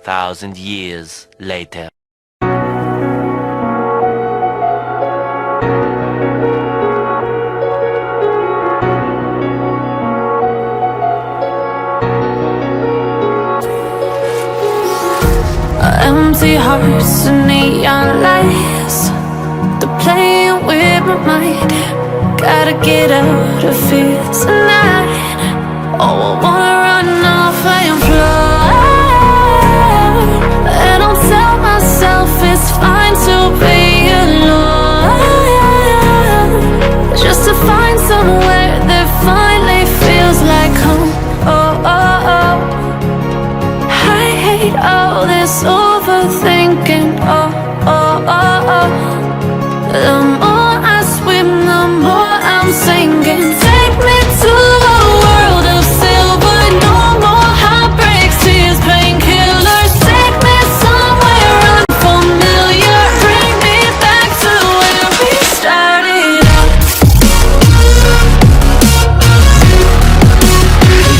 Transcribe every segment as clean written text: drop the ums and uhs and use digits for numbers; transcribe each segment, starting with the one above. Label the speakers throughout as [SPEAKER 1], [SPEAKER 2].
[SPEAKER 1] 2,000 years later.
[SPEAKER 2] Empty hearts and neon lights, they're playing with my mind. Gotta get out of here tonight. Oh, I wanna run off and fly. And I'll tell myself it's fine to be alone, just to find somewhere that finally feels like home. Oh, oh, oh. I hate all this overthinking. Oh, oh, oh, oh. The more I swim, the more I'm sinking. Take me to a world of silver. No more heartbreaks, tears, painkillers. Take me somewhere unfamiliar. Bring me back to where we started out.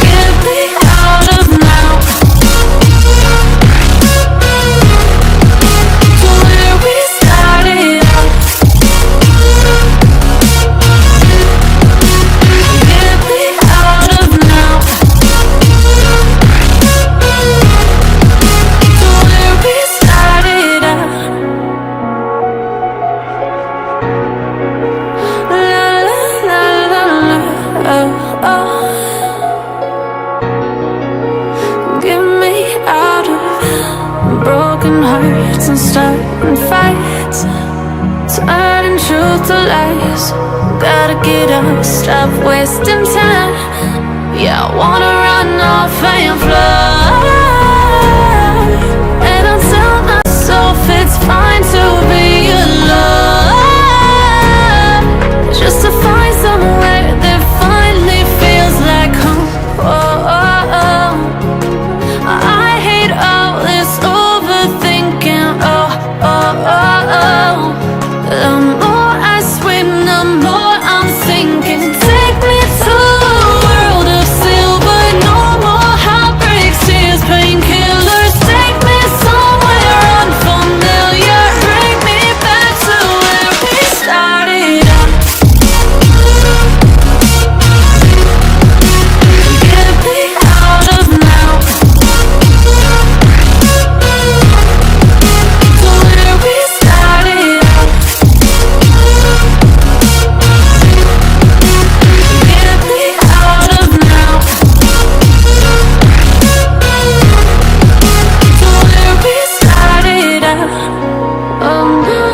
[SPEAKER 2] Get me out of now, to where we started out. Get me out of now, to where we started out. La la la la la, oh, oh. Get me out of broken hearts and starting fights, turning truth to lies. Gotta get up, stop wasting time. Yeah, I wanna run off and fly. And I'll tell myself it's fine to be alone, just to find somewhere that finally feels like home. Oh, oh, oh. I hate all this overthinking. Oh, oh, oh, oh. The more I swim, the more I'm sinking. Take me to a world of silver. No more heartbreaks, tears, painkillers. Take me somewhere unfamiliar. Bring me back to where we started out. Get me out of now, to where we started out. Get me out of now, to where we started out. Oh no,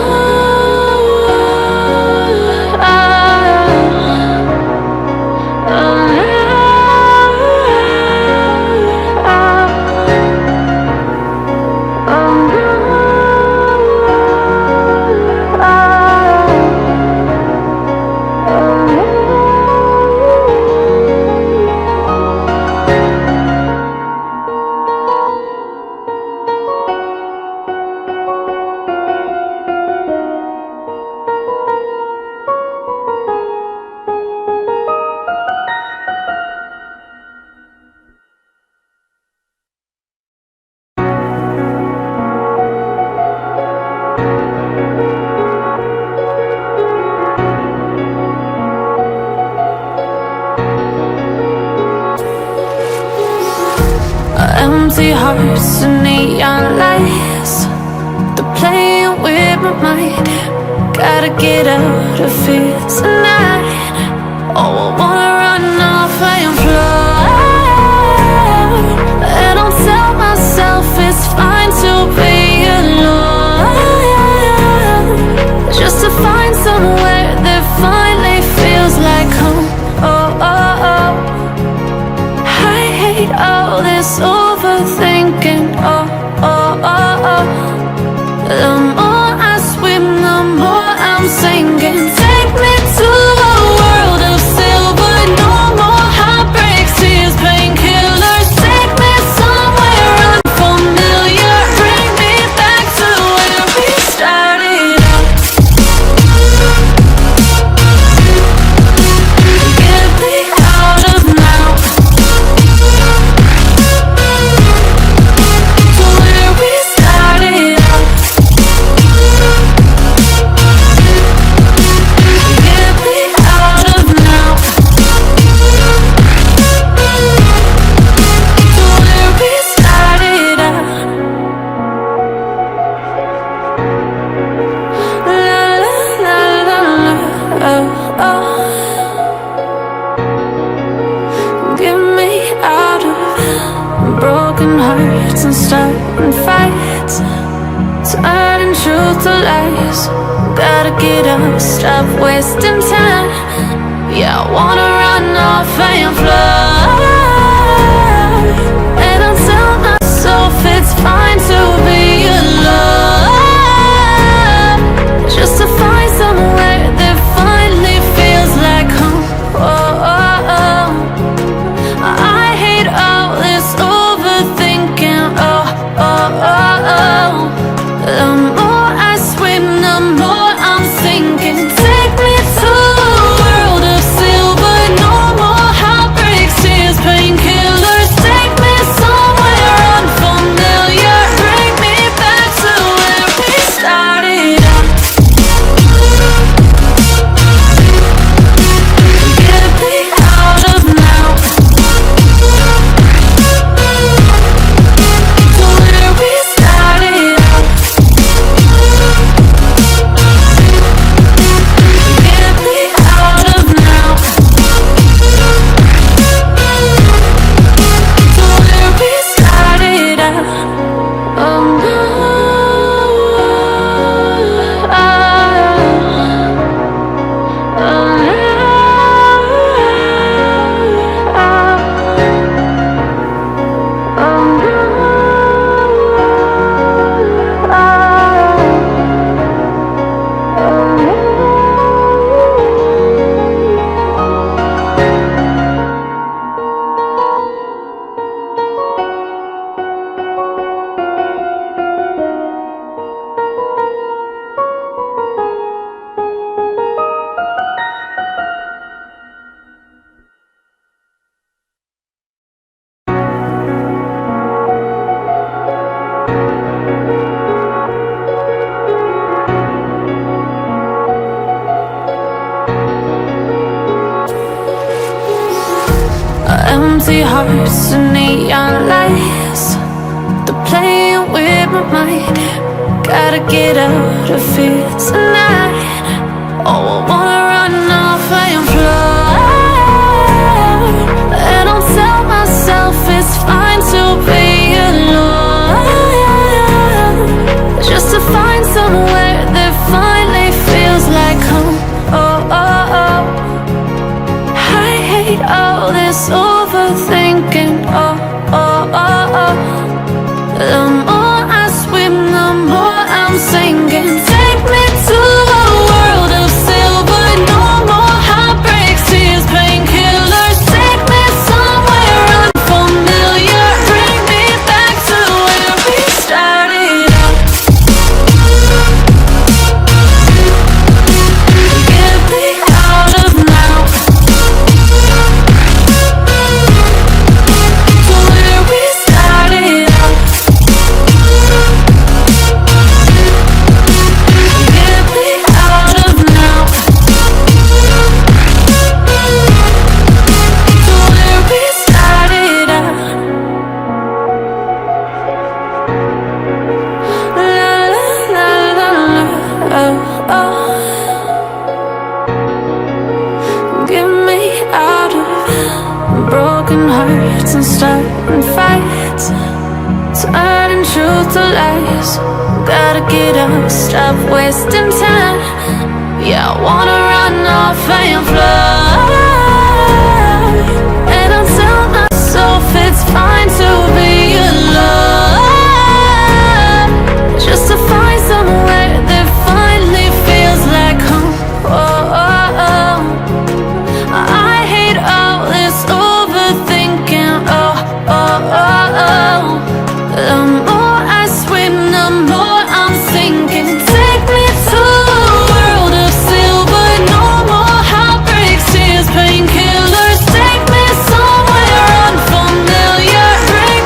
[SPEAKER 2] empty hearts and neon lights, they're playing with my mind. Gotta get out of here tonight. Oh, I wanna run off and fly. And I'll tell myself it's fine to be alone, just to find somewhere that finally feels like home. Oh, oh, oh. I hate all this overthinking. Oh, oh, oh, oh. The more I swim, the more I'm sinking. Take me to a world of silver. No more heartbreaks, tears, painkillers. Take me somewhere unfamiliar. Bring me back to where we started out. Get me out of now, Get me out of broken hearts and starting fights, turning truth to lies. Gotta get up, stop wasting time. Yeah, I wanna run off and fly, and I'll tell myself it's fine to be alone, just to find somewhere that finally feels like home. Oh, oh, oh. I hate all this overthinking. Oh, oh, oh, oh. The more I swim, the more I'm sinking. Take me to a world of silver, no more heartbreaks, tears, painkillers. Take me somewhere unfamiliar, bring me back to where we started out. Get me out of now, to where we started out. Get me out of now, to where we started out. Oh no, empty hearts and neon lights, they're playing with my mind. Gotta get out of here tonight. Oh, I wanna run off and fly, and I'll tell myself it's fine to be alone, just to find somewhere that finally feels like home. Oh, oh, oh. I hate all this overthinking. Oh, oh, oh, oh. The more I swim, the more I'm sinking. Take me to a world of silver, no more heartbreaks, tears, painkillers. Take me somewhere unfamiliar, bring me back to where we started out. Get me out of now, to where we started out. Get me out of now, to where we started out. La la la la la, oh, oh. Get me out of broken hearts and starting fights, turning truth to lies. Gotta get up, stop wasting time. Yeah, I wanna run off and fly, and I'll tell myself it's fine to be alone, just to find somewhere that finally feels like home. Oh, oh, oh. I hate all this overthinking. Oh, oh, oh, oh. The more I swim, the more I'm sinking. Take me to a world of silver, no more heartbreaks, tears, painkillers. Take me somewhere unfamiliar, bring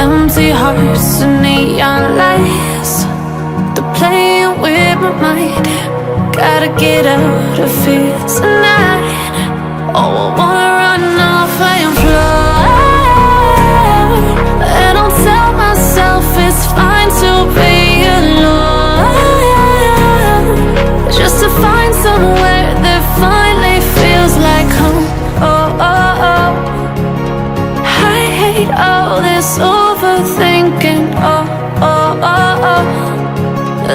[SPEAKER 2] empty hearts and neon lights. They're playing with my mind. Gotta get out of here tonight. Oh, I wanna run off and fly. And I'll tell myself it's fine to be alone, just to find somewhere that finally feels like home. Oh, oh, oh. I hate all this overthinking. Oh, oh, oh, oh.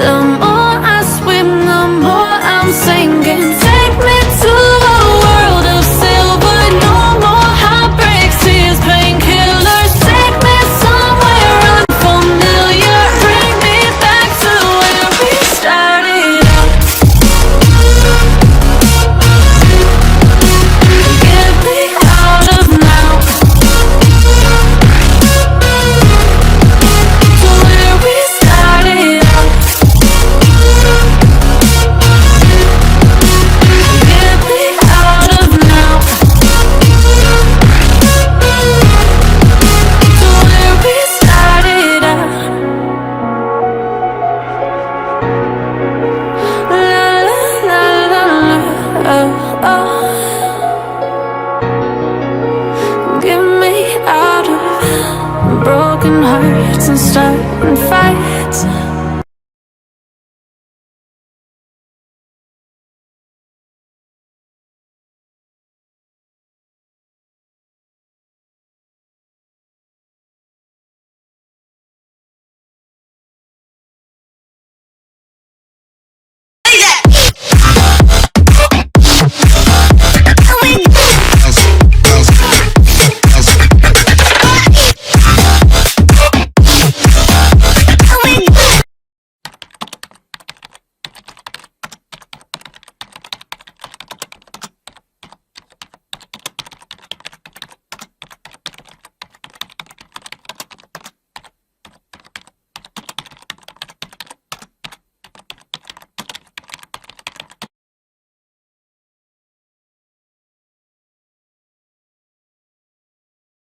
[SPEAKER 2] The more I swim, the more I'm sinking. Take me to a world of silver. No more heartbreaks, tears, painkillers. Take me somewhere unfamiliar. Bring me back to where we started out. Get me out of now, to where we started out. Get me out of now, to where we started out. La la la la la, oh, oh. Get me out of broken hearts and starting fights.